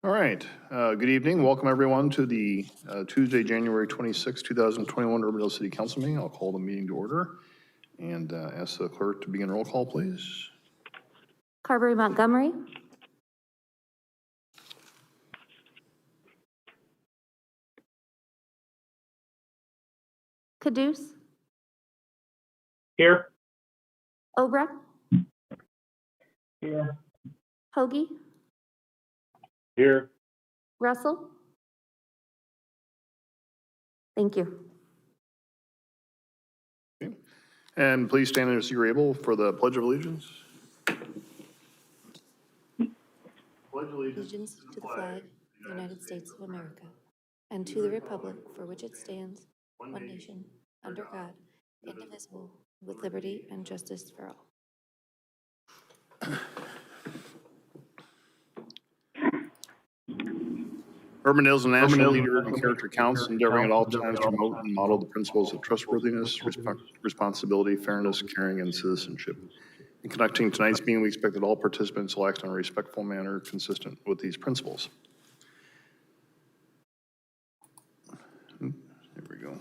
All right, good evening. Welcome everyone to the Tuesday, January 26, 2021 Urbandale City Council meeting. I'll call the meeting to order and ask the clerk to begin roll call, please. Carberry Montgomery. Caduce. Here. Obrecht. Here. Hoagie. Here. Russell. Thank you. Okay. And please stand as you're able for the Pledge of Allegiance. Pledge Allegiance to the flag of the United States of America and to the republic for which it stands, one nation, under God, indivisible, with liberty and justice for all. Urbandale is a national leader in character counts, endeavoring at all times to promote and model the principles of trustworthiness, responsibility, fairness, caring, and citizenship. In conducting tonight's meeting, we expect that all participants will act in a respectful manner consistent with these principles. There we go.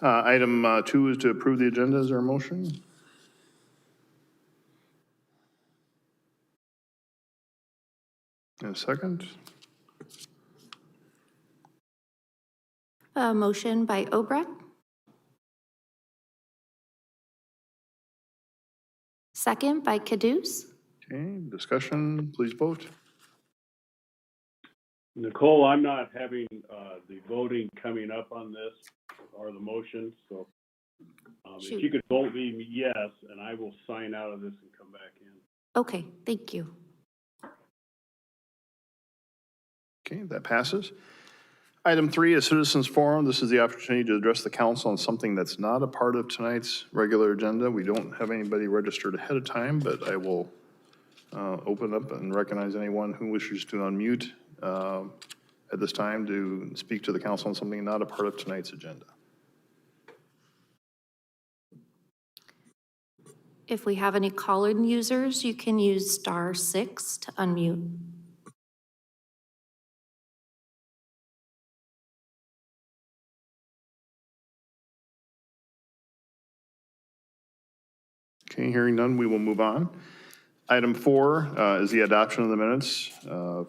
Item 2 is to approve the agenda. Is there a motion? And a second? A motion by Obrecht. Second by Caduce. Okay, discussion, please vote. Nicole, I'm not having the voting coming up on this or the motion, so if you could vote me yes, and I will sign out of this and come back in. Okay, thank you. Okay, that passes. Item 3 is Citizens Forum. This is the opportunity to address the council on something that's not a part of tonight's regular agenda. We don't have anybody registered ahead of time, but I will open up and recognize anyone who wishes to unmute at this time to speak to the council on something not a part of tonight's agenda. If we have any call-in users, you can use *6 to unmute. Okay, hearing none, we will move on. Item 4 is the adoption of the minutes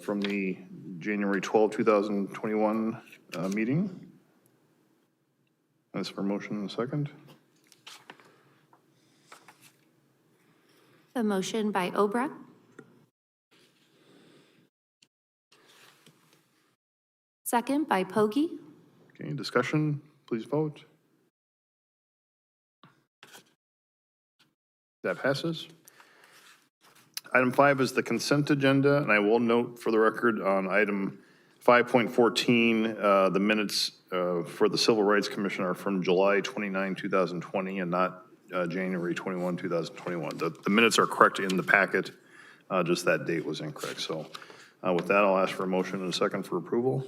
from the January 12, 2021 meeting. That's for motion in a second. A motion by Obrecht. Second by Pogge. Okay, discussion, please vote. That passes. Item 5 is the consent agenda, and I will note for the record on item 5.14, the minutes for the Civil Rights Commission are from July 29, 2020, and not January 21, 2021. The minutes are correct in the packet, just that date was incorrect. So with that, I'll ask for a motion and a second for approval.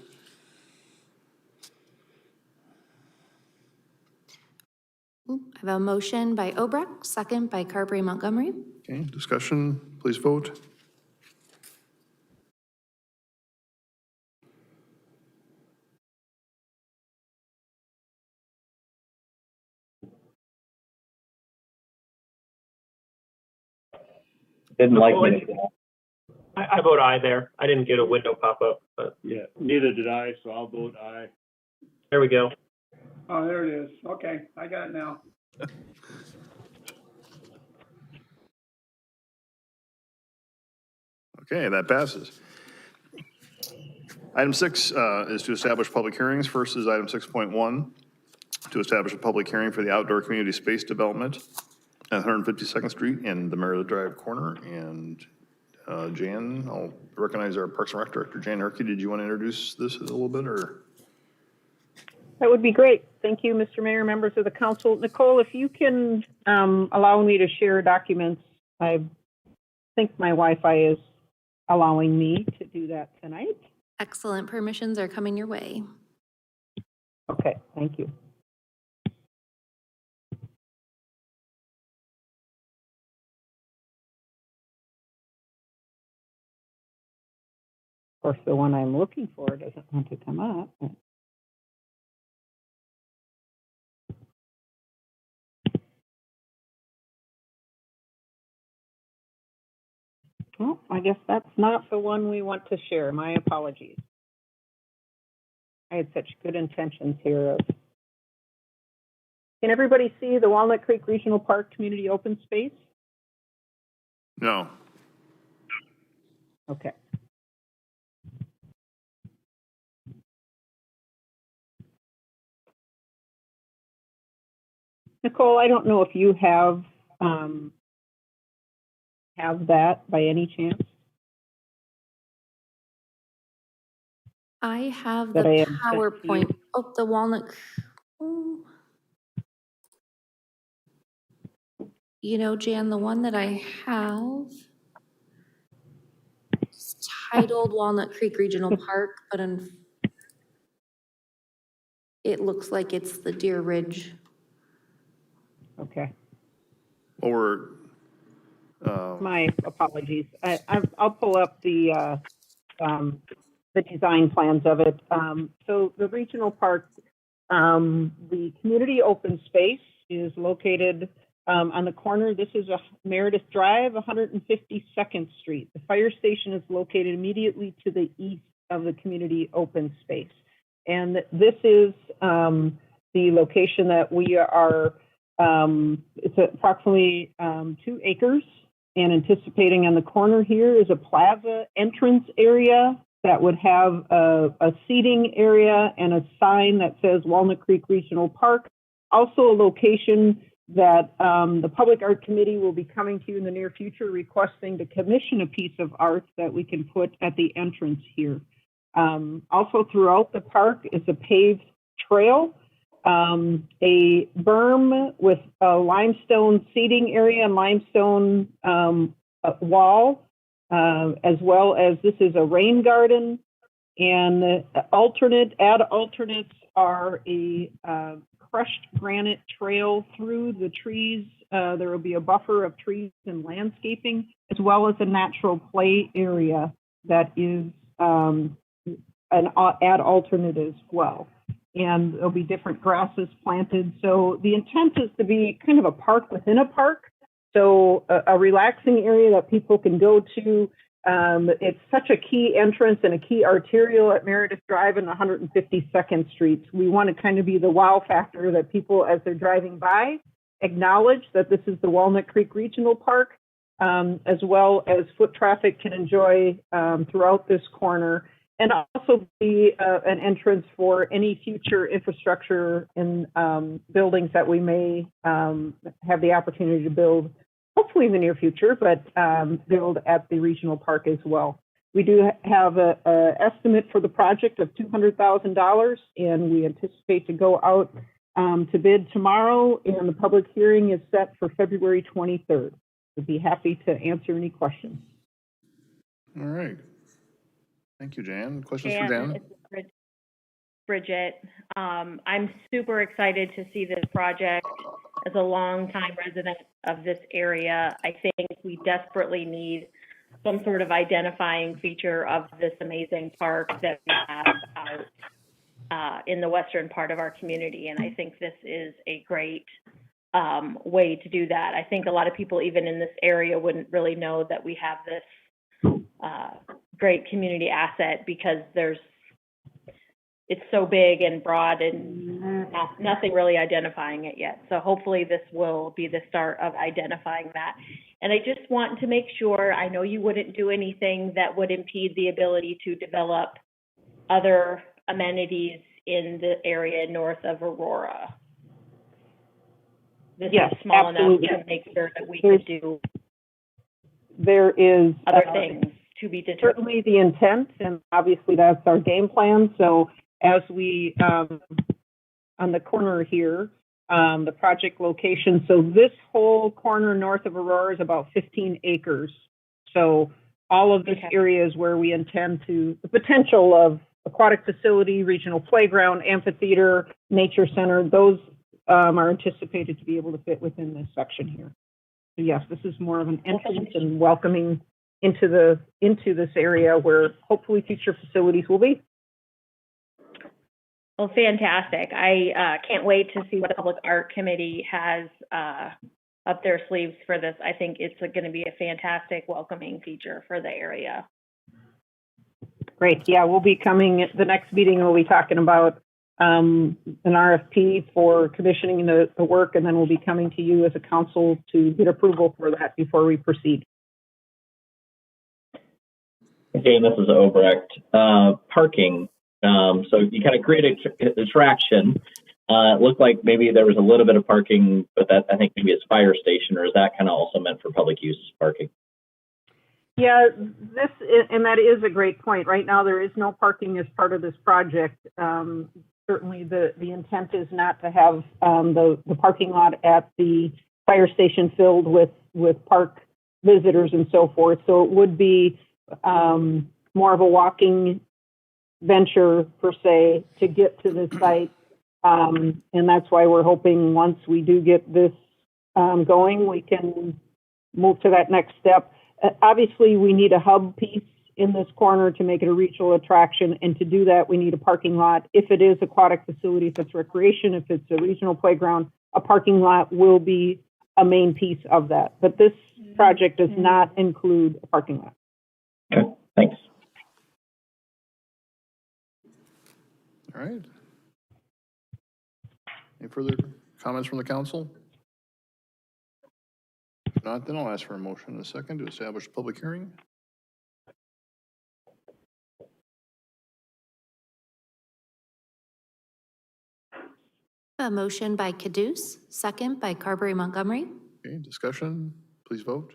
I have a motion by Obrecht, second by Carberry Montgomery. Okay, discussion, please vote. Didn't like me. I vote aye there. I didn't get a window pop up, but Yeah, neither did I, so I'll vote aye. there we go. Oh, there it is. Okay, I got it now. Okay, that passes. Item 6 is to establish public hearings. First is item 6.1, to establish a public hearing for the outdoor community space development at 152nd Street in the Meredith Drive corner. And Jan, I'll recognize our Parks and Rec Director, Jan Herke. Did you want to introduce this a little bit, or? That would be great. Thank you, Mr. Mayor, members of the council. Nicole, if you can allow me to share documents, I think my Wi-Fi is allowing me to do that tonight. Excellent. Permissions are coming your way. Okay, thank you. course, the one I'm looking for doesn't want to come up. But... Well, I guess that's not the one we want to share. My apologies. I had such good intentions here. Can everybody see the Walnut Creek Regional Park Community Open Space? No. Okay. Nicole, I don't know if you have that by any chance. I have That the I have sent to PowerPoint. you. Oh, the Walnut. Oh. You know, Jan, the one that I have is titled Walnut Creek Regional Park, but it looks like it's the Deer Ridge. Okay. Or, My apologies. I'll pull up the design plans of it. So the regional park, the community open space is located on the corner. This is a Meredith Drive, 152nd Street. The fire station is located immediately to the east of the community open space. And this is the location that we are, it's approximately 2 acres, and anticipating on the corner here is a plaza entrance area that would have a seating area and a sign that says Walnut Creek Regional Park. Also a location that the Public Art Committee will be coming to you in the near future requesting to commission a piece of art that we can put at the entrance here. Also throughout the park is a paved trail, a berm with a limestone seating area and limestone wall, as well as this is a rain garden, and alternates are a crushed granite trail through the trees. There will be a buffer of trees and landscaping, as well as a natural play area that is an ad alternate as well. And there'll be different grasses planted. So the intent is to be kind of a park within a park. So a relaxing area that people can go to. It's such a key entrance and a key arterial at Meredith Drive and 152nd Street. We want to kind of be the wow factor that people, as they're driving by, acknowledge that this is the Walnut Creek Regional Park, as well as foot traffic can enjoy throughout this corner, and also be an entrance for any future infrastructure and buildings that we may have the opportunity to build, hopefully in the near future, but build at the regional park as well. We do have an estimate for the project of $200,000, and we anticipate to go out to bid tomorrow, and the public hearing is set for February 23rd. We'd be happy to answer any questions. all right. Thank you, Jan. Questions for Dan? It's Bridget. I'm super excited to see this project. As a longtime resident of this area, I think we desperately need some sort of identifying feature of this amazing park that we have out in the western part of our community. And I think this is a great way to do that. I think a lot of people even in this area wouldn't really know that we have this great community asset because it's so big and broad and nothing really identifying it yet. So hopefully this will be the start of identifying that. And I just want to make sure, I know you wouldn't do anything that would impede the ability to develop other amenities in the area north of Aurora. This Yes, is small absolutely. enough to make sure that we could do There is other things to be determined. certainly the intent, and obviously that's our game plan. So as we, on the corner here, the project location, so this whole corner north of Aurora is about 15 acres. So all of this area is where we intend to, the potential of aquatic facility, regional playground, amphitheater, nature center, those are anticipated to be able to fit within this section here. So yes, this is more of an entrance and welcoming into this area where hopefully future facilities will be. Well, fantastic. I can't wait to see what the Public Art Committee has up their sleeves for this. I think it's going to be a fantastic welcoming feature for the area. Great. Yeah, we'll be coming, the next meeting, we'll be talking about an RFP for commissioning the work, and then we'll be coming to you as a council to get approval for that before we proceed. Okay, and this is Obrecht. Parking. So you kind of created attraction. It looked like maybe there was a little bit of parking, but that I think maybe it's fire station, or is that kind of also meant for public use parking? Yeah, and that is a great point. Right now, there is no parking as part of this project. Certainly, the intent is not to have the parking lot at the fire station filled with park visitors and so forth. So it would be more of a walking venture, per se, to get to the site. And that's why we're hoping once we do get this going, we can move to that next step. Obviously, we need a hub piece in this corner to make it a regional attraction. And to do that, we need a parking lot. If it is aquatic facility, if it's recreation, if it's a regional playground, a parking lot will be a main piece of that. But this project does not include a parking lot. Okay, thanks. All right. Any further comments from the council? If not, then I'll ask for a motion in a second to establish a public hearing. A motion by Caduce, second by Carberry Montgomery. Okay, discussion, please vote.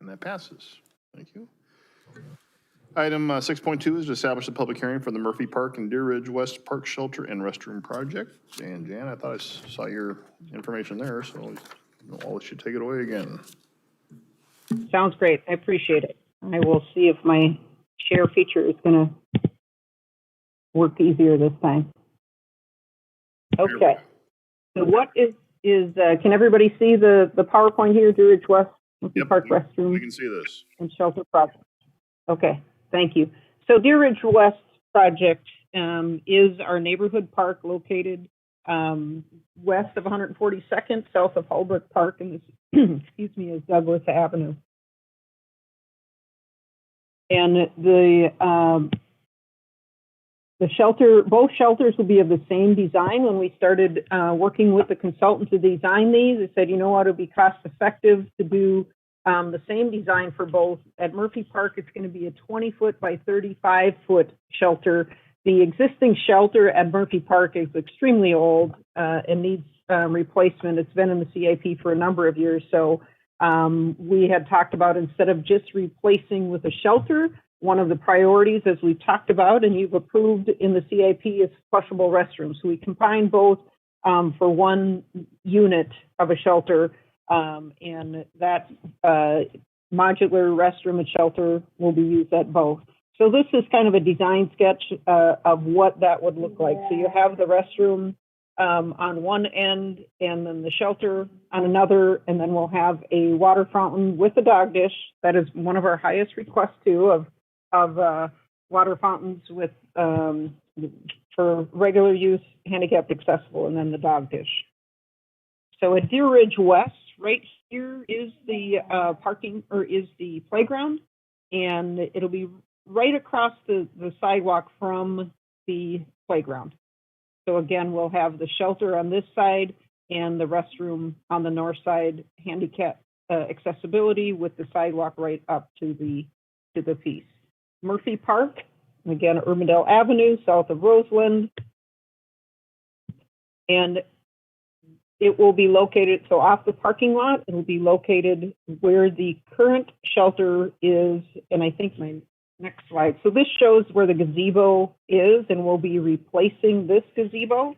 And that passes. Thank you. Item 6.2 is to establish a public hearing for the Murphy Park and Deer Ridge West Park Shelter and Restroom Project. And Jan, I thought I saw your information there, so I'll let you take it away again. Sounds great. I appreciate it. I will see if my share feature is going to work easier this time. Okay. So what is can everybody see the PowerPoint here, Deer Ridge West Yep, Park we Restroom can see this. and Shelter Project? Okay, thank you. So Deer Ridge West Project is our neighborhood park located west of 142nd, south of Holbrook Park, and this, excuse me, is Douglas Avenue. And the shelter, both shelters will be of the same design. When we started working with the consultant to design these, they said, you know what, it'll be cost effective to do the same design for both. At Murphy Park, it's going to be a 20-foot by 35-foot shelter. The existing shelter at Murphy Park is extremely old and needs replacement. It's been in the CIP for a number of years. So we had talked about, instead of just replacing with a shelter, one of the priorities, as we've talked about and you've approved in the CIP, is flushable restrooms. So we combine both for one unit of a shelter, and that modular restroom and shelter will be used at both. So this is kind of a design sketch of what that would look like. So you have the restroom on one end and then the shelter on another, and then we'll have a water fountain with a dog dish. That is one of our highest requests too, of water fountains with for regular use, handicapped accessible, and then the dog dish. So at Deer Ridge West, right here is the parking, or is the playground, and it'll be right across the sidewalk from the playground. So again, we'll have the shelter on this side and the restroom on the north side, handicap accessibility with the sidewalk right up to the piece. Murphy Park, again, Urbandale Avenue, south of Roseland. And it will be located, so off the parking lot, it will be located where the current shelter is, and I think my next slide. So this shows where the gazebo is, and we'll be replacing this gazebo.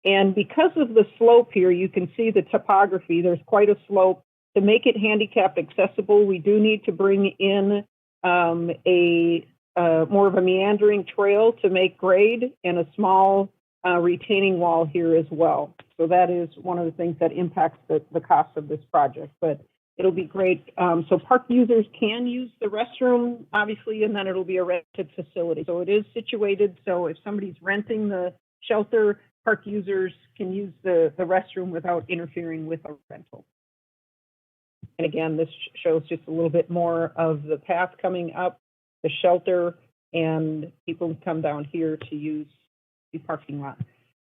And because of the slope here, you can see the topography. There's quite a slope. To make it handicap accessible, we do need to bring in more of a meandering trail to make grade, and a small retaining wall here as well. So that is one of the things that impacts the cost of this project, but it'll be great. So park users can use the restroom, obviously, and then it'll be a rented facility. So it is situated, so if somebody's renting the shelter, park users can use the restroom without interfering with a rental. And again, this shows just a little bit more of the path coming up, the shelter, and people come down here to use the parking lot.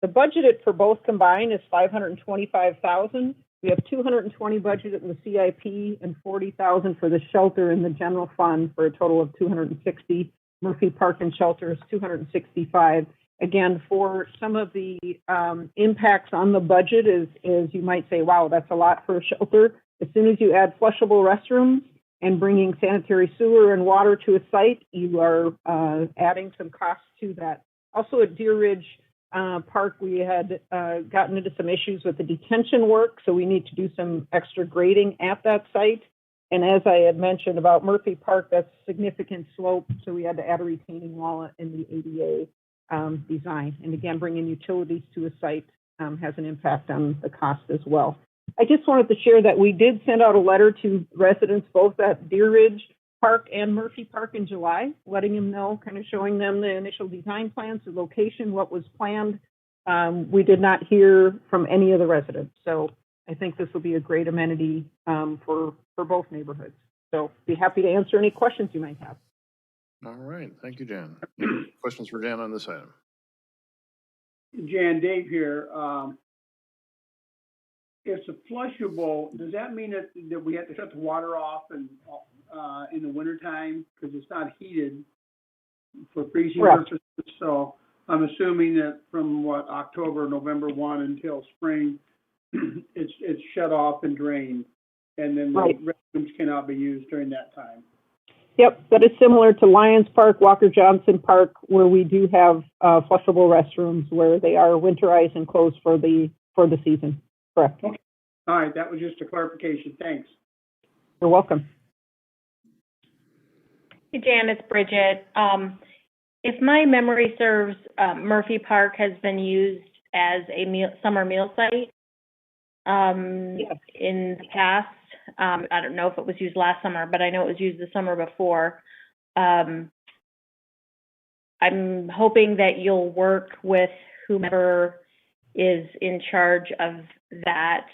The budgeted for both combined is $525,000. We have 220 budgeted in the CIP and 40,000 for the shelter in the general fund for a total of 260. Murphy Park and Shelter is 265. Again, for some of the impacts on the budget is you might say, wow, that's a lot for a shelter. As soon as you add flushable restrooms and bringing sanitary sewer and water to a site, you are adding some costs to that. Also at Deer Ridge Park, we had gotten into some issues with the detention work, so we need to do some extra grading at that site. And as I had mentioned about Murphy Park, that's significant slope, so we had to add a retaining wall in the ADA design. And again, bringing utilities to a site has an impact on the cost as well. I just wanted to share that we did send out a letter to residents both at Deer Ridge Park and Murphy Park in July, letting them know, kind of showing them the initial design plans, the location, what was planned. We did not hear from any of the residents. So I think this will be a great amenity for both neighborhoods. So be happy to answer any questions you might have. All right, thank you, Jan. Questions for Jan on this item? Jan, Dave here. It's a flushable. Does that mean that we have to shut the water off and in the wintertime because it's not heated for freezing purposes? So I'm assuming that from October, November 1 until spring, it's shut off and drained, and then the restrooms cannot be used during that time. Yep, that is similar to Lions Park, Walker Johnson Park, where we do have flushable restrooms where they are winterized and closed for the season. Correct. Okay. All right, that was just a clarification. Thanks. You're welcome. Hey, Jan, it's Bridget. If my memory serves, Murphy Park has been used as a summer meal site Yes. in the past. I don't know if it was used last summer, but I know it was used the summer before. I'm hoping that you'll work with whomever is in charge of that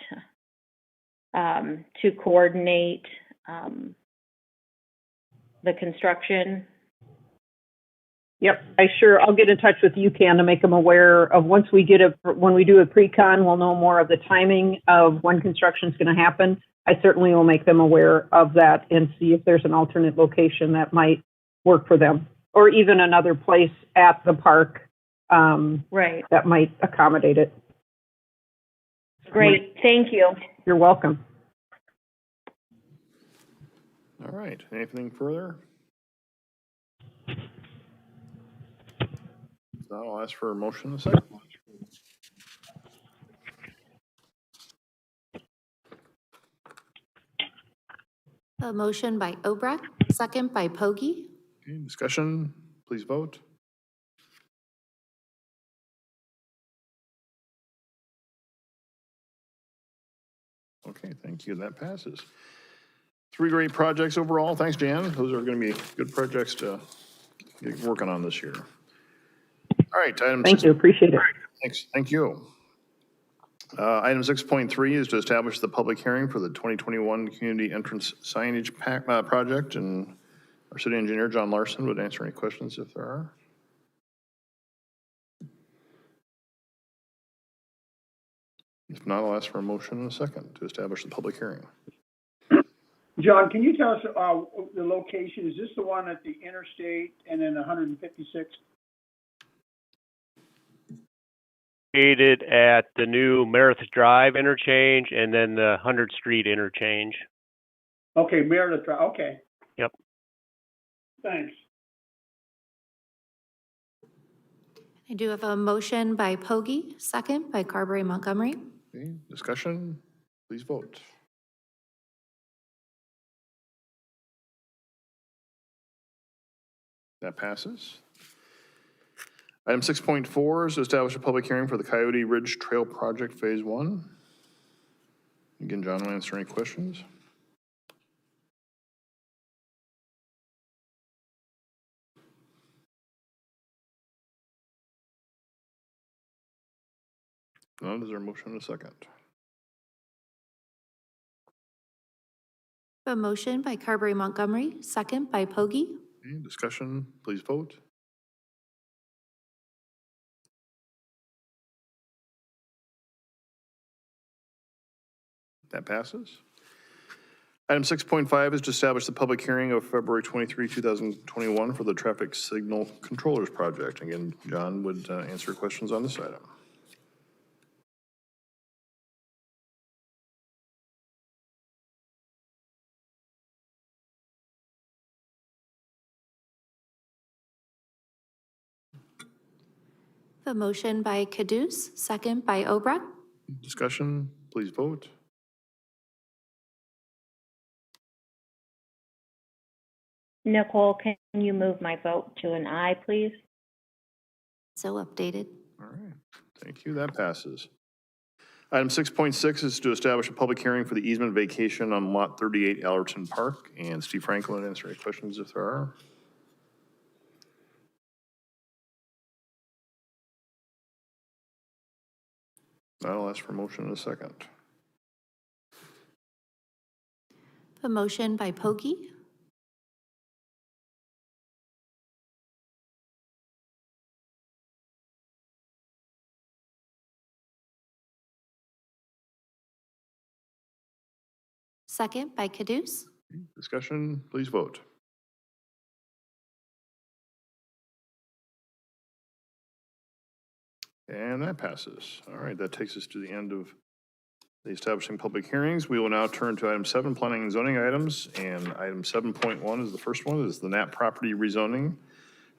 to coordinate the construction. Yep, I'll get in touch with UCAN to make them aware of when we do a pre-con, we'll know more of the timing of when construction is going to happen. I certainly will make them aware of that and see if there's an alternate location that might work for them, or even another place at the park that might accommodate it. Great, thank you. You're welcome. All right, anything further? So I'll ask for a motion in a second. A motion by Obrecht, second by Pogge. Okay, discussion, please vote. Okay, thank you, that passes. 3 great projects overall. Thanks, Jan. Those are going to be good projects to get working on this year. All right, Thank you, appreciate it. Thanks, thank you. Item 6.3 is to establish the public hearing for the 2021 community entrance signage project, and our city engineer, John Larson, would answer any questions if there are. If not, I'll ask for a motion in a second to establish the public hearing. John, can you tell us the location? Is this the one at the interstate and then 156? Located at the new Meredith Drive interchange and then the 100th Street interchange. Okay, Meredith Drive. Okay. Yep. Thanks. I do have a motion by Pogge, second by Carberry Montgomery. Okay, discussion, please vote. That passes. Item 6.4 is to establish a public hearing for the Coyote Ridge Trail Project Phase 1. Again, John will answer any questions. None, is there a motion and a second? A motion by Carberry Montgomery, second by Poggi. Okay, discussion, please vote. That passes. Item 6.5 is to establish the public hearing of February 23, 2021 for the Traffic Signal Controllers Project. Again, John would answer questions on this item. A motion by Caduce, second by Obrecht. Discussion, please vote. Nicole, can you move my vote to an aye, please? So updated. All right, thank you, that passes. Item 6.6 is to establish a public hearing for the easement vacation on Lot 38 Allerton Park, and Steve Franklin will answer any questions if there are. I'll ask for a motion in a second. A motion by Poggi. Second by Caduce. Discussion, please vote. And that passes. All right, that takes us to the end of the establishing public hearings. We will now turn to item 7, planning and zoning items. And item 7.1 is the first one, is the Knapp property rezoning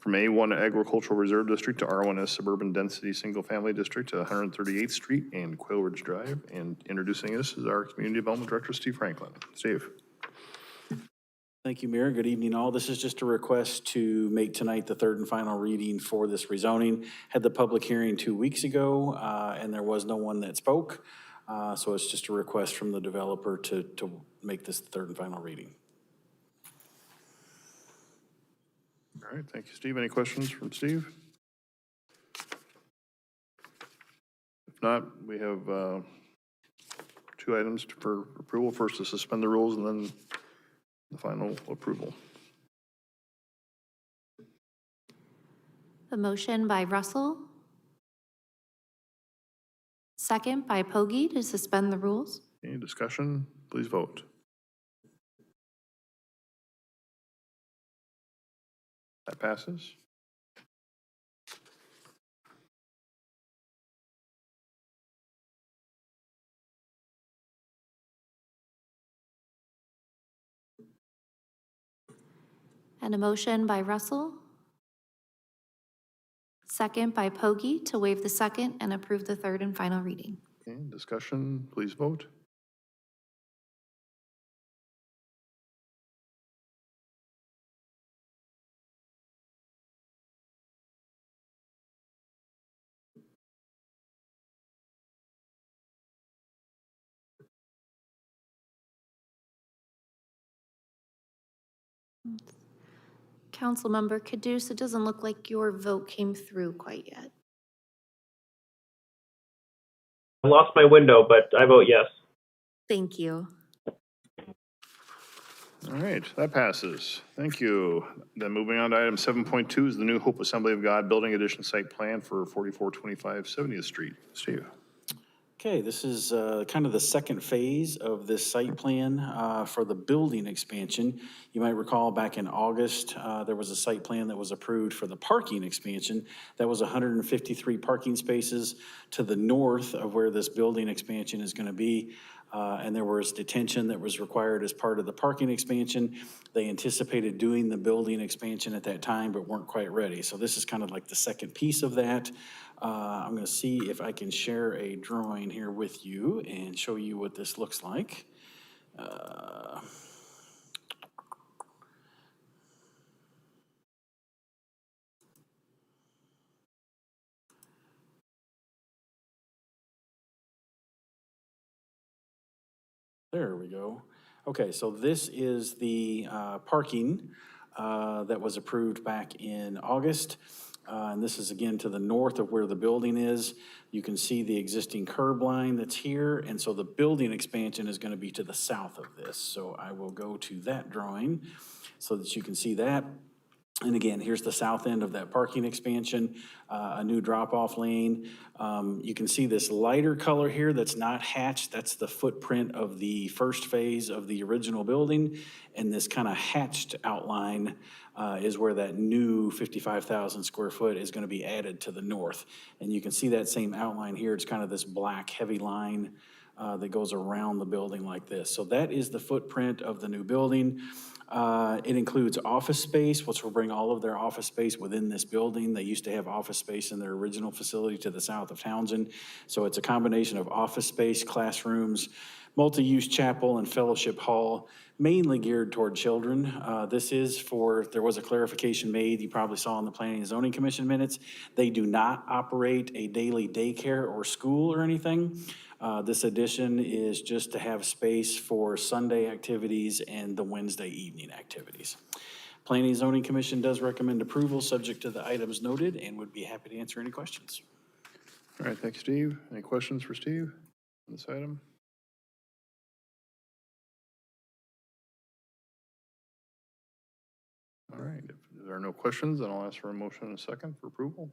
from A1 Agricultural Reserve District to R1S Suburban Density Single Family District to 138th Street and Quail Ridge Drive. And introducing us is our Community Development Director, Steve Franklin. Steve. Thank you, Mayor. Good evening, all. This is just a request to make tonight the third and final reading for this rezoning. Had the public hearing 2 weeks ago, and there was no one that spoke. So it's just a request from the developer to make this the third and final reading. All right, thank you, Steve. Any questions from Steve? If not, we have 2 items for approval. First, to suspend the rules, and then the final approval. A motion by Russell. Second by Poggi to suspend the rules. Any discussion? Please vote. That passes. And a motion by Russell. Second by Poggi to waive the second and approve the third and final reading. Okay, discussion, please vote. Councilmember Caduce, it doesn't look like your vote came through quite yet. I lost my window, but I vote yes. Thank you. All right, that passes. Thank you. Then moving on to item 7.2 is the New Hope Assembly of God Building Addition Site Plan for 4425 70th Street. Steve. Okay, this is kind of the second phase of this site plan for the building expansion. You might recall back in August, there was a site plan that was approved for the parking expansion. That was 153 parking spaces to the north of where this building expansion is going to be. And there was detention that was required as part of the parking expansion. They anticipated doing the building expansion at that time, but weren't quite ready. So this is kind of like the second piece of that. I'm going to see if I can share a drawing here with you and show you what this looks like. go. Okay, so this is the parking that was approved back in August. And this is again to the north of where the building is. You can see the existing curb line that's here. And so the building expansion is going to be to the south of this. So I will go to that drawing so that you can see that. And again, here's the south end of that parking expansion, a new drop-off lane. You can see this lighter color here that's not hatched. That's the footprint of the first phase of the original building. And this kind of hatched outline is where that new 55,000 square foot is going to be added to the north. And you can see that same outline here. It's kind of this black heavy line that goes around the building like this. So that is the footprint of the new building. It includes office space, which will bring all of their office space within this building. They used to have office space in their original facility to the south of Townsend. So it's a combination of office space, classrooms, multi-use chapel, and fellowship hall, mainly geared toward children. This is for, there was a clarification made, you probably saw in the Planning and Zoning Commission minutes. They do not operate a daily daycare or school or anything. This addition is just to have space for Sunday activities and the Wednesday evening activities. Planning and Zoning Commission does recommend approval, subject to the items noted, and would be happy to answer any questions. All right, thanks, Steve. Any questions for Steve on this item? All right, if there are no questions, then I'll ask for a motion and a second for approval.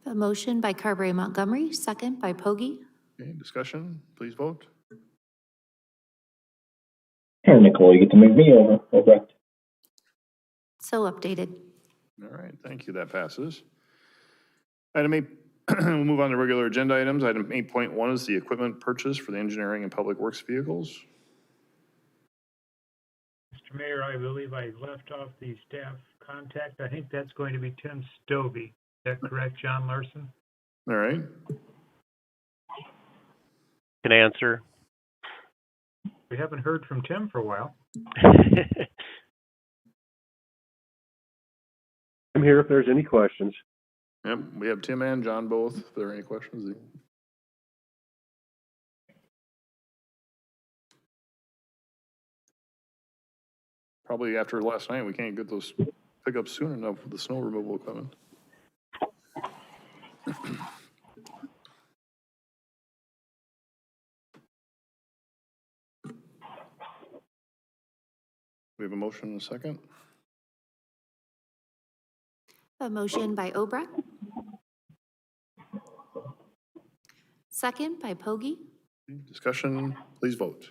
A motion by Carberry Montgomery, second by Pogge. Okay, discussion, please vote. Here, Nicole, you get to move me over. Obrecht. So updated. All right, thank you, that passes. Item 8, we'll move on to regular agenda items. Item 8.1 is the equipment purchase for the engineering and public works vehicles. Mr. Mayor, I believe I left off the staff contact. I think that's going to be Tim Stovey. Is that correct, John Larson? All right, Can answer. We haven't heard from Tim for a while. I'm here if there's any questions. yep, we have Tim and John both. If there are any questions. Probably after last night, we can't get those pickups soon enough with the snow removal equipment. We have a motion and a second. A motion by Obrecht. Second by Pogge. Discussion, please vote.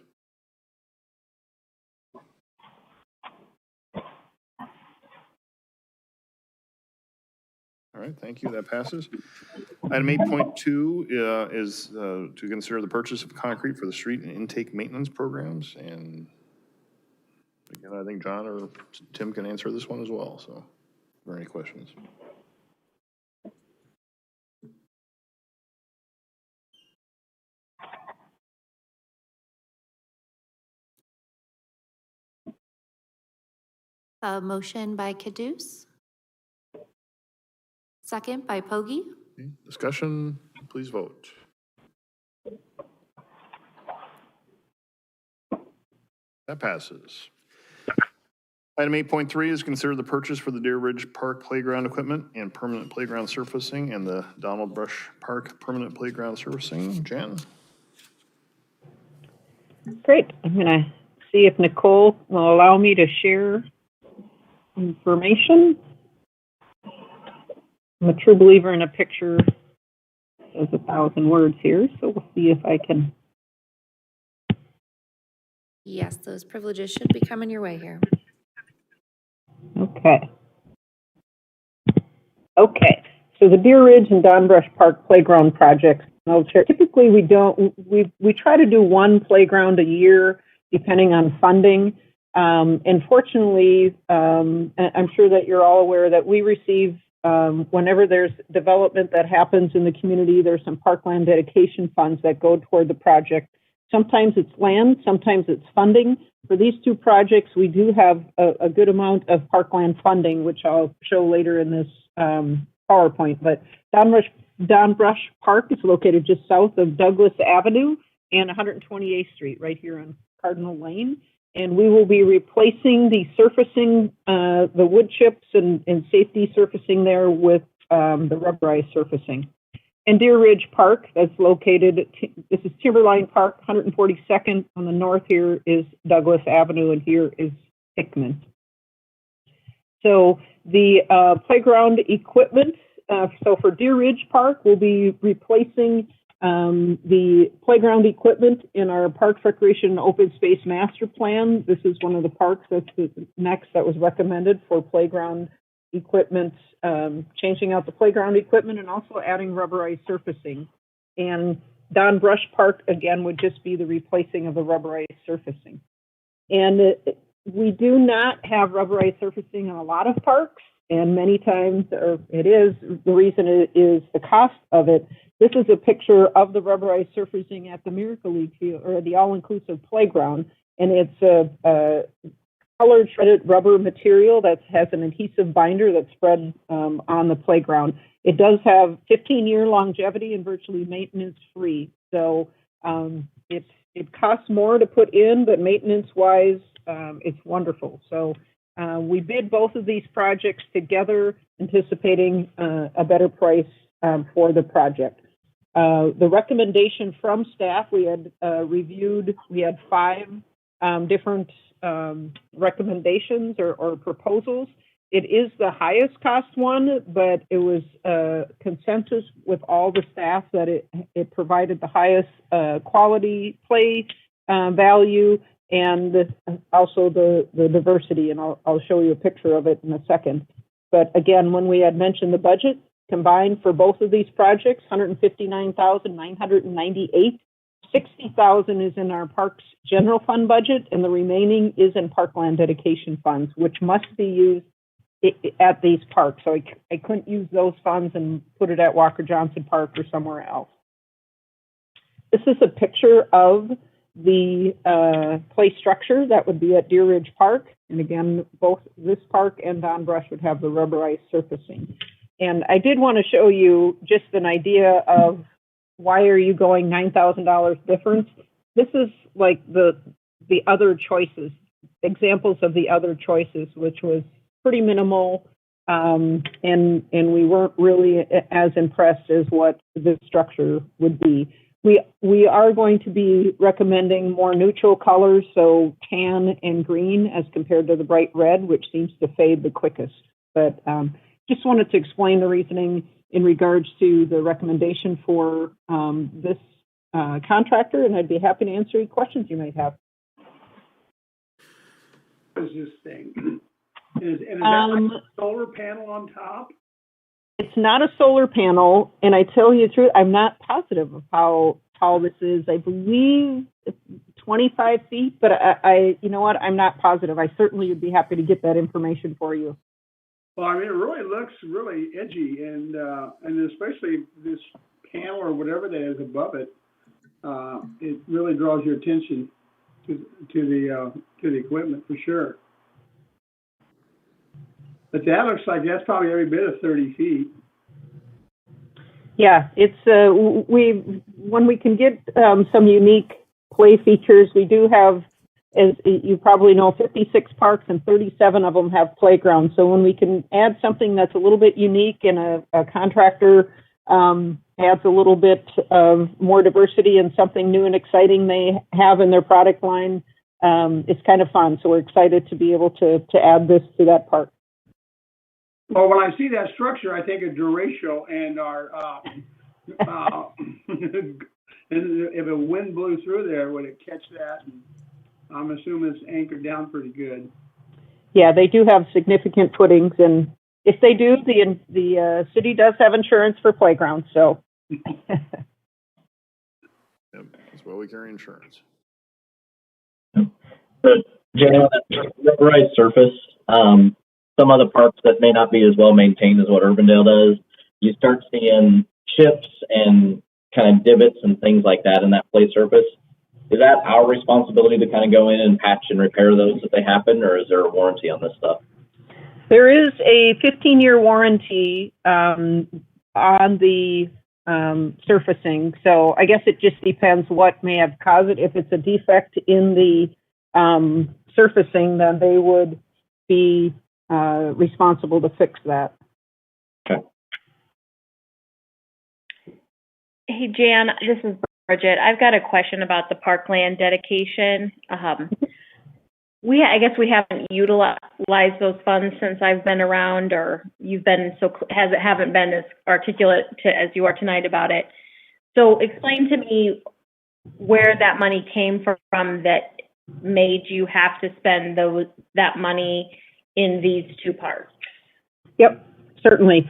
All right, thank you, that passes. Item 8.2 is to consider the purchase of concrete for the street and intake maintenance programs. And again, I think John or Tim can answer this one as well, so are there any questions? A motion by Caduce. Second by Pogge. Okay, discussion, please vote. That passes. Item 8.3 is consider the purchase for the Deer Ridge Park playground equipment and permanent playground surfacing and the Donald Brush Park permanent playground surfacing. Jan? Great. I'm going to see if Nicole will allow me to share information. I'm a true believer in a picture says 1,000 words here, so we'll see if I can. Yes, those privileges should be coming your way here. Okay. Okay. So the Deer Ridge and Don Brush Park playground projects. Typically, we try to do one playground a year, depending on funding. Unfortunately, I'm sure that you're all aware that we receive, whenever there's development that happens in the community, there's some parkland dedication funds that go toward the project. Sometimes it's land, sometimes it's funding. For these two projects, we do have a good amount of parkland funding, which I'll show later in this PowerPoint, but Donbrush Park is located just south of Douglas Avenue and 128th Street, right here on Cardinal Lane. And we will be replacing the surfacing, the wood chips and safety surfacing there with the rubberized surfacing. And Deer Ridge Park, that's located, this is Timberline Park, 142nd. On the north here is Douglas Avenue, and here is Hickman. So the playground equipment, so for Deer Ridge Park, we'll be replacing the playground equipment in our Parks, Recreation, and Open Space Master Plan. This is one of the parks that's the next that was recommended for playground equipment, changing out the playground equipment and also adding rubberized surfacing. And Donbrush Park, again, would just be the replacing of the rubberized surfacing. And we do not have rubberized surfacing in a lot of parks, and many times, or it is, the reason is the cost of it. This is a picture of the rubberized surfacing at the Miracle League field, or the all-inclusive playground, and it's a colored shredded rubber material that has an adhesive binder that's spread on the playground. It does have 15-year longevity and virtually maintenance-free. So it costs more to put in, but maintenance-wise, it's wonderful. So we bid both of these projects together, anticipating a better price for the project. The recommendation from staff, we had reviewed, we had 5 different recommendations or proposals. It is the highest cost one, but it was consensus with all the staff that it provided the highest quality play value and also the diversity. And I'll show you a picture of it in a second. But again, when we had mentioned the budget combined for both of these projects, $159,998. $60,000 is in our Parks General Fund budget, and the remaining is in Parkland Dedication Funds, which must be used at these parks. So I couldn't use those funds and put it at Walker Johnson Park or somewhere else. This is a picture of the play structure that would be at Deer Ridge Park. And again, both this park and Donbrush would have the rubberized surfacing. And I did want to show you just an idea of why are you going $9,000 difference? This is like the other choices, examples of the other choices, which was pretty minimal, and we weren't really as impressed as what this structure would be. We are going to be recommending more neutral colors, so tan and green as compared to the bright red, which seems to fade the quickest. But just wanted to explain the reasoning in regards to the recommendation for this contractor, and I'd be happy to answer any questions you might have. What is this thing? Is that like a solar panel on top? It's not a solar panel, and I tell you the truth, I'm not positive of how tall this is. I believe it's 25 feet, but I you know what, I'm not positive. I certainly would be happy to get that information for you. Well, I mean, it really looks really edgy, and especially this panel or whatever that is above it, it really draws your attention to the equipment for sure. But that looks like that's probably every bit of 30 feet. Yeah, it's when we can get some unique play features, we do have, as you probably know, 56 parks and 37 of them have playgrounds. So when we can add something that's a little bit unique and a contractor adds a little bit of more diversity and something new and exciting they have in their product line, it's kind of fun. So we're excited to be able to add this to that park. Well, when I see that structure, I think of Duratio and our, and if a wind blew through there, would it catch that? And I'm assuming it's anchored down pretty good. Yeah, they do have significant footings, and if they do, the city does have insurance for playgrounds, so. Yep, that's why we carry insurance. So, Jay, on that rubberized surface, some other parks that may not be as well maintained as what Urbandale does, you start seeing chips and kind of divots and things like that in that play surface. Is that our responsibility to kind of go in and patch and repair those if they happen, or is there a warranty on this stuff? There is a 15-year warranty on the surfacing. So I guess it just depends what may have caused it. If it's a defect in the surfacing, then they would be responsible to fix that. Okay. Hey, Jan, this is Bridget. I've got a question about the parkland dedication. I guess we haven't utilized those funds since I've been around, or you've been haven't been as articulate as you are tonight about it. So explain to me where that money came from that made you have to spend that money in these two parks. Yep, certainly.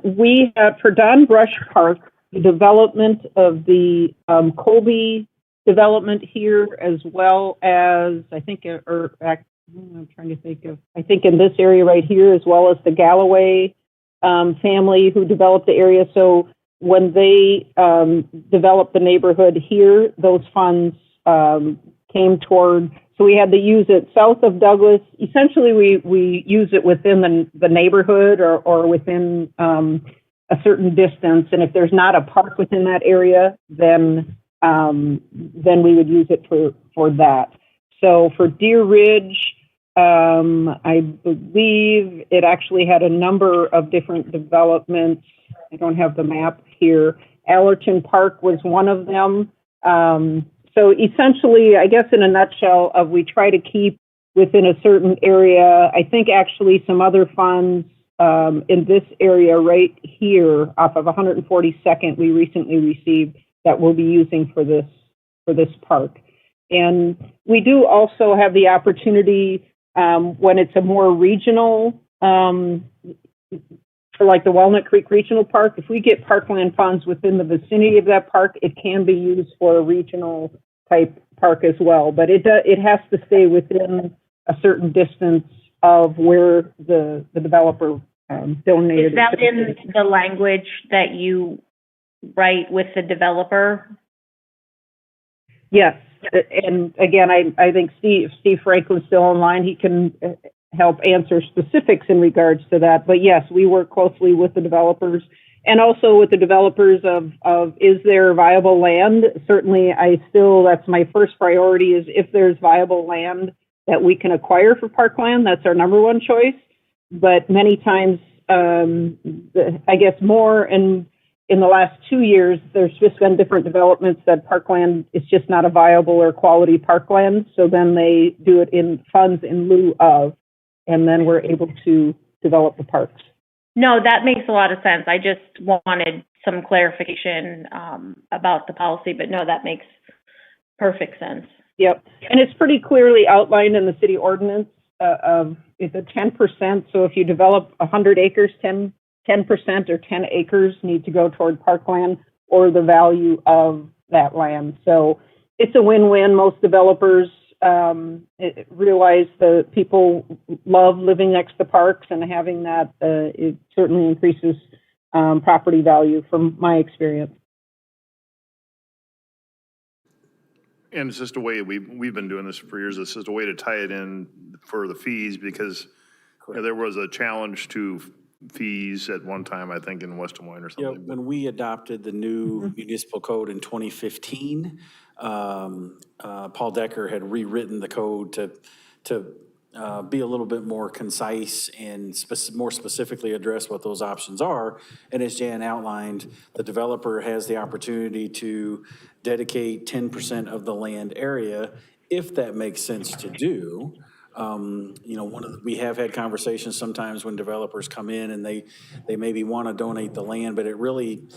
We have, for Don Brush Park, the development of the Colby development here, as well as, I think, I'm trying to think of, I think in this area right here, as well as the Galloway family who developed the area. So when they developed the neighborhood here, those funds came toward, so we had to use it south of Douglas. Essentially, we use it within the neighborhood or within a certain distance. And if there's not a park within that area, then we would use it for that. So for Deer Ridge, I believe it actually had a number of different developments. I don't have the map here. Allerton Park was one of them. So essentially, I guess in a nutshell, we try to keep within a certain area. I think actually some other funds in this area right here off of 142nd we recently received that we'll be using for this park. And we do also have the opportunity when it's a more regional, for like the Walnut Creek Regional Park, if we get parkland funds within the vicinity of that park, it can be used for a regional type park as well. But it has to stay within a certain distance of where the developer donated. Is that in the language that you write with the developer? Yes. And again, I think Steve Franklin's still online. He can help answer specifics in regards to that. But yes, we work closely with the developers and also with the developers of is there viable land? Certainly, that's my first priority is if there's viable land that we can acquire for parkland, that's our number one choice. But many times, I guess more in the last 2 years, there's just been different developments that parkland is just not a viable or quality parkland. So then they do it in funds in lieu of, and then we're able to develop the parks. No, that makes a lot of sense. I just wanted some clarification about the policy, but no, that makes perfect sense. Yep, and it's pretty clearly outlined in the city ordinance of it's a 10%. So if you develop 100 acres, 10% or 10 acres need to go toward parkland or the value of that land. So it's a win-win. Most developers realize that people love living next to parks, and having that, it certainly increases property value from my experience. And it's just a way, we've been doing this for years, it's just a way to tie it in for the fees, because there was a challenge to fees at one time, I think, in West Des Moines or something. Yeah, when we adopted the new municipal code in 2015, Paul Decker had rewritten the code to be a little bit more concise and more specifically address what those options are. And as Jan outlined, the developer has the opportunity to dedicate 10% of the land area if that makes sense to do. We have had conversations sometimes when developers come in and they maybe want to donate the land, but it really,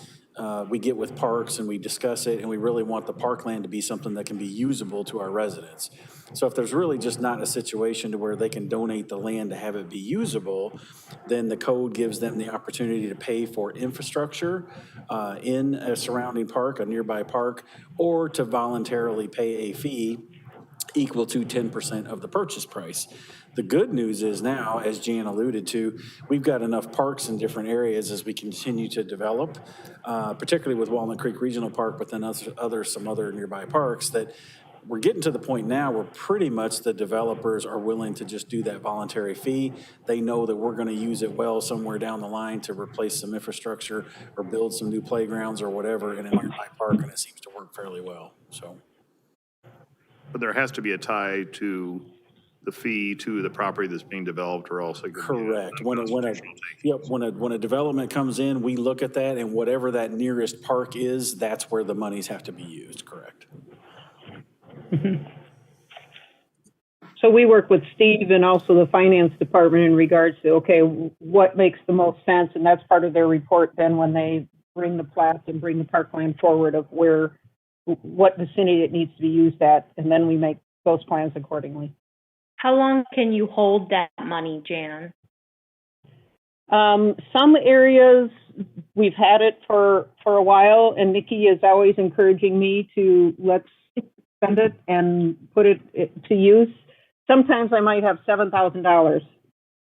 we get with parks and we discuss it, and we really want the parkland to be something that can be usable to our residents. So if there's really just not a situation to where they can donate the land to have it be usable, then the code gives them the opportunity to pay for infrastructure in a surrounding park, a nearby park, or to voluntarily pay a fee equal to 10% of the purchase price. The good news is now, as Jan alluded to, we've got enough parks in different areas as we continue to develop, particularly with Walnut Creek Regional Park, but then some other nearby parks, that we're getting to the point now where pretty much the developers are willing to just do that voluntary fee. They know that we're going to use it well somewhere down the line to replace some infrastructure or build some new playgrounds or whatever in a nearby park, and it seems to work fairly well, so. But there has to be a tie to the fee to the property that's being developed, or else it could be Correct. When a development comes in, we look at that, and whatever that nearest park is, that's where the monies have to be used, correct? So we work with Steve and also the finance department in regards to, okay, what makes the most sense? And that's part of their report then when they bring the plat and bring the parkland forward of what vicinity it needs to be used at. And then we make those plans accordingly. How long can you hold that money, Jan? Some areas we've had it for a while, and Nikki is always encouraging me to let's spend it and put it to use. Sometimes I might have $7,000,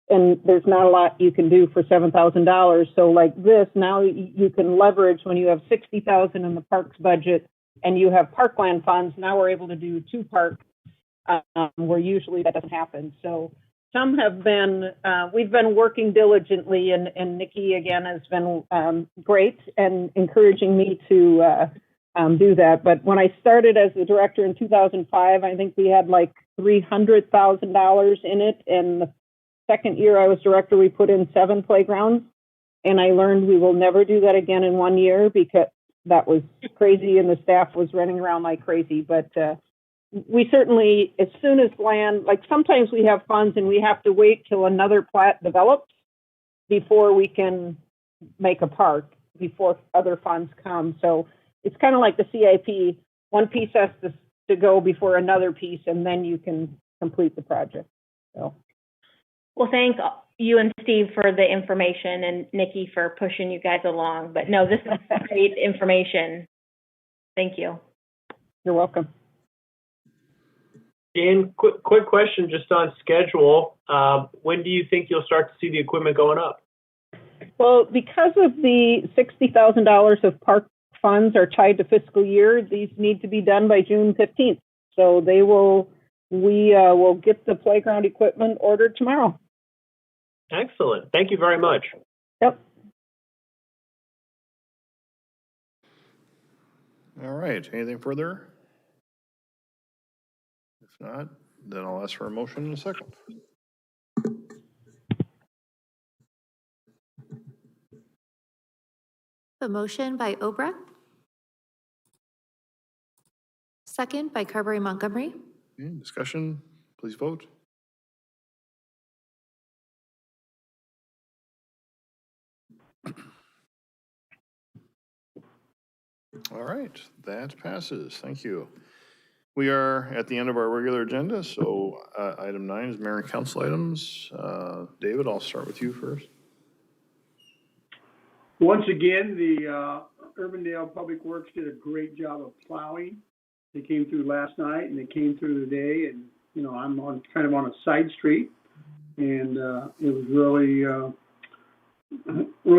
and there's not a lot you can do for $7,000. So like this, now you can leverage when you have $60,000 in the parks budget, and you have parkland funds. Now we're able to do 2 parks. Where usually that doesn't happen. So some have been, we've been working diligently, and Nikki again has been great and encouraging me to do that. But when I started as the director in 2005, I think we had like $300,000 in it. And the second year I was director, we put in 7 playgrounds. And I learned we will never do that again in 1 year because that was crazy and the staff was running around like crazy. But we certainly, as soon as land, like sometimes we have funds and we have to wait till another plat develops before we can make a park, before other funds come. So it's kind of like the CIP. One piece has to go before another piece, and then you can complete the project. So. Well, thanks you and Steve for the information, and Nikki for pushing you guys along. But no, this is great information. Thank you. You're welcome. Jan, quick question just on schedule. When do you think you'll start to see the equipment going up? Well, because of the $60,000 of park funds are tied to fiscal year, these need to be done by June 15th. So we will get the playground equipment ordered tomorrow. Excellent. Thank you very much. Yep. All right, anything further? If not, then I'll ask for a motion in a second. A motion by Obrecht. Second by Carberry Montgomery. Okay, discussion, please vote. All right, that passes. Thank you. We are at the end of our regular agenda, so item 9 is mayor and council items. David, I'll start with you first. Once again, the Urbandale Public Works did a great job of plowing. They came through last night and they came through today, and you know, I'm kind of on a side street, and it was really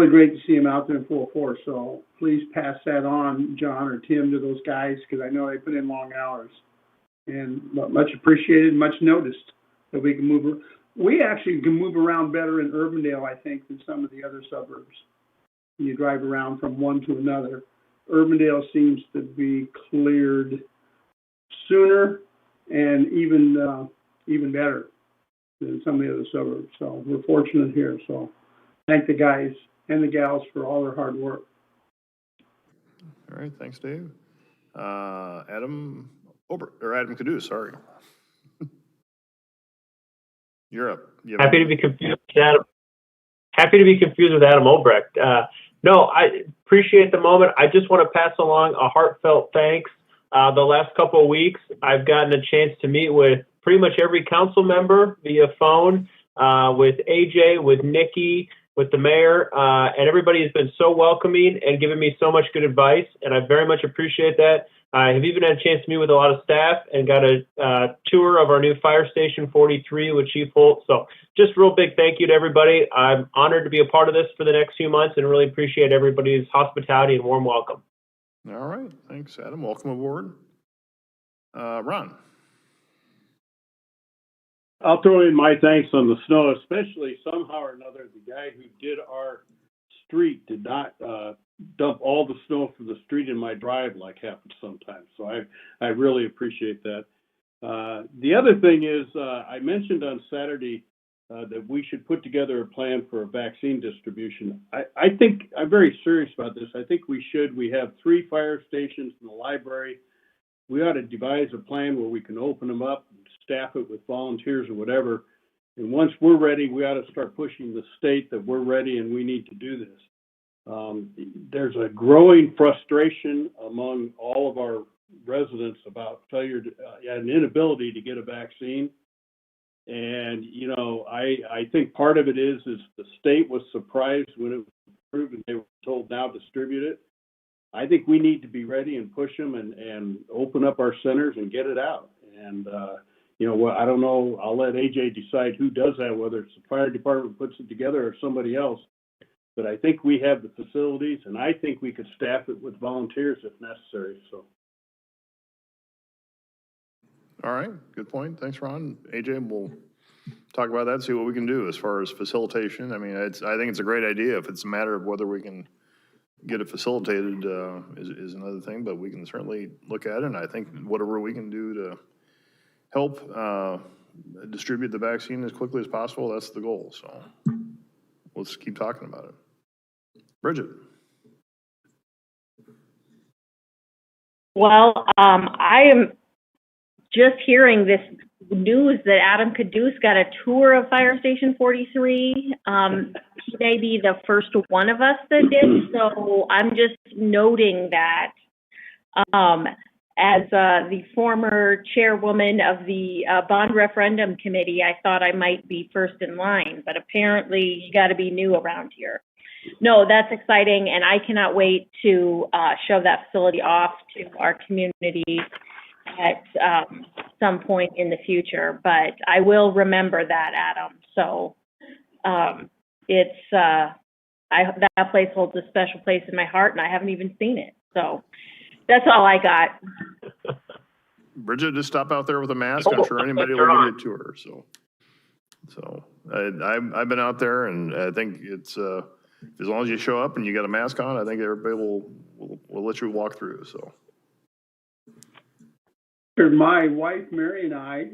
great to see them out there in full force. So please pass that on, John or Tim, to those guys, because I know they put in long hours, and much appreciated, much noticed that we can move. We actually can move around better in Urbandale, I think, than some of the other suburbs. You drive around from one to another. Urbandale seems to be cleared sooner and even better than some of the other suburbs. So we're fortunate here. So thank the guys and the gals for all their hard work. All right, thanks, Dave. Adam Caduce, sorry. You're up. Happy to be confused with Adam. Happy to be confused with Adam Obrecht. No, I appreciate the moment. I just want to pass along a heartfelt thanks. The last couple of weeks, I've gotten a chance to meet with pretty much every council member via phone, with AJ, with Nikki, with the mayor, and everybody has been so welcoming and given me so much good advice, and I very much appreciate that. I have even had a chance to meet with a lot of staff and got a tour of our new fire station 43 with Chief Holt. So just real big thank you to everybody. I'm honored to be a part of this for the next few months and really appreciate everybody's hospitality and warm welcome. All right, thanks, Adam. Welcome aboard. Ron? I'll throw in my thanks on the snow, especially somehow or another, the guy who did our street did not dump all the snow from the street in my drive like happens sometimes. So I really appreciate that. The other thing is, I mentioned on Saturday that we should put together a plan for a vaccine distribution. I think, I'm very serious about this. I think we should. We have 3 fire stations in the library. We ought to devise a plan where we can open them up and staff it with volunteers or whatever. And once we're ready, we ought to start pushing the state that we're ready and we need to do this. There's a growing frustration among all of our residents about failure and inability to get a vaccine. And, you know, I think part of it is the state was surprised when it was approved and they were told now distribute it. I think we need to be ready and push them and open up our centers and get it out. And, you know, I don't know, I'll let AJ decide who does that, whether it's the fire department puts it together or somebody else. But I think we have the facilities, and I think we could staff it with volunteers if necessary, so. All right, good point. Thanks, Ron. AJ, we'll talk about that, see what we can do as far as facilitation. I mean, I think it's a great idea. If it's a matter of whether we can get it facilitated is another thing, but we can certainly look at it. And I think whatever we can do to help distribute the vaccine as quickly as possible, that's the goal. So let's keep talking about it. Bridget. Well, I am just hearing this news that Adam Caduce got a tour of Fire Station 43. He may be the first one of us that did, so I'm just noting that. As the former chairwoman of the bond referendum committee, I thought I might be first in line, but apparently you got to be new around here. No, that's exciting, and I cannot wait to show that facility off to our community at some point in the future. But I will remember that, Adam. So that place holds a special place in my heart, and I haven't even seen it. So that's all I got. Bridget, just stop out there with a mask. I'm sure anybody will give you a tour. So I've been out there, and I think it's as long as you show up and you got a mask on, I think everybody will let you walk through. So. My wife, Mary, and I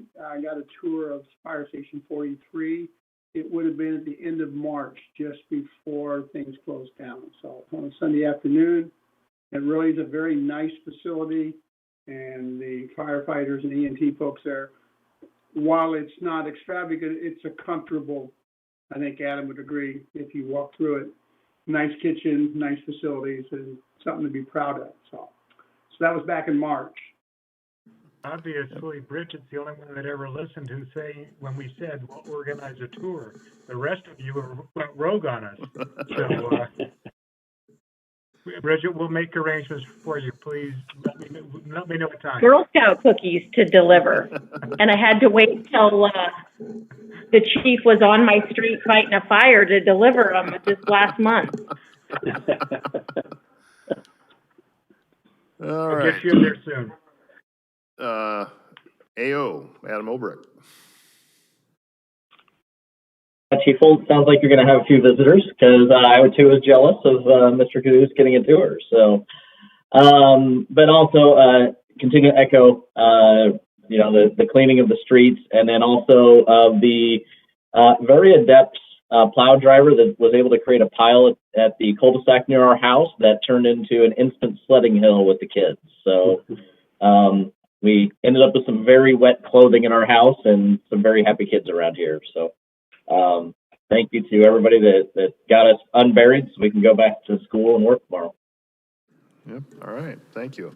got a tour of Fire Station 43. It would have been at the end of March, just before things closed down. So on a Sunday afternoon, it really is a very nice facility, and the firefighters and EMT folks there, while it's not extravagant, it's a comfortable, I think Adam would agree, if you walk through it. Nice kitchen, nice facilities, and something to be proud of. So that was back in March. Obviously, Bridget's the only one that ever listened to say when we said we'll organize a tour. The rest of you went rogue on us. So, Bridget, we'll make arrangements for you. Please let me know what time. Girl Scout cookies to deliver, and I had to wait till the chief was on my street fighting a fire to deliver them this last month. All I'll right. get you there soon. AO, Adam Obrecht. Chief Holt, sounds like you're going to have a few visitors because I too was jealous of Mr. Caduce getting a tour. So, but also continue to echo, the cleaning of the streets, and then also the very adept plow driver that was able to create a pile at the cul-de-sac near our house that turned into an instant sledding hill with the kids. So we ended up with some very wet clothing in our house and some very happy kids around here. So thank you to everybody that got us unburied so we can go back to school and work tomorrow. Yep. All right. Thank you.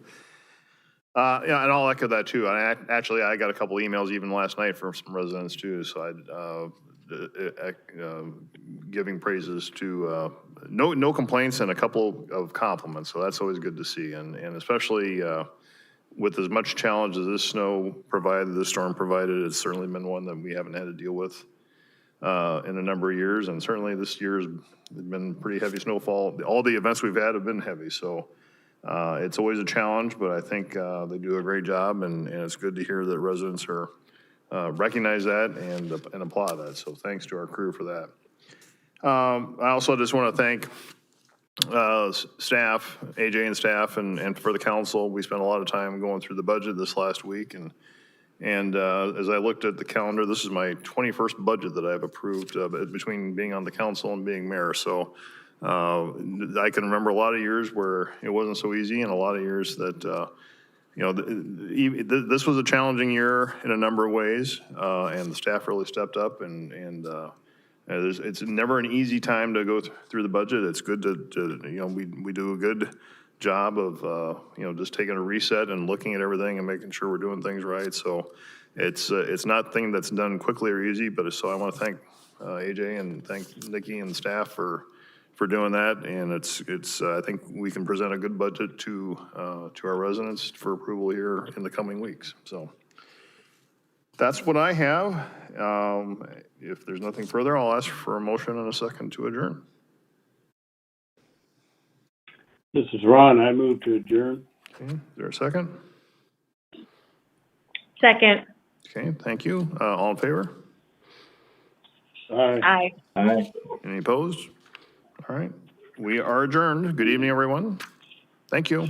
And I'll echo that too. I got a couple emails even last night from some residents too. So giving praises to no complaints and a couple of compliments. So that's always good to see. And especially with as much challenge as this storm provided, it's certainly been one that we haven't had to deal with in a number of years. And certainly this year's been pretty heavy snowfall. All the events we've had have been heavy. So It's always a challenge, but I think they do a great job, and it's good to hear that residents are recognize that and applaud that. So thanks to our crew for that. I also just want to thank staff, AJ and staff, and for the council. We spent a lot of time going through the budget this last week, and as I looked at the calendar, this is my 21st budget that I've approved between being on the council and being mayor. So I can remember a lot of years where it wasn't so easy, and a lot of years that this was a challenging year in a number of ways, and the staff really stepped up, and it's never an easy time to go through the budget. It's good to we do a good job of just taking a reset and looking at everything and making sure we're doing things right. So it's not a thing that's done quickly or easy, but so I want to thank AJ and thank Nikki and staff for doing that. And it's I think we can present a good budget to our residents for approval here in the coming weeks. So that's what I have. If there's nothing further, I'll ask for a motion and a second to adjourn. This is Ron. I move to adjourn. Okay, is there a second? Second. Okay, thank you. All in favor? Aye. Aye. Aye. Any opposed? All right, we are adjourned. Good evening, everyone. Thank you.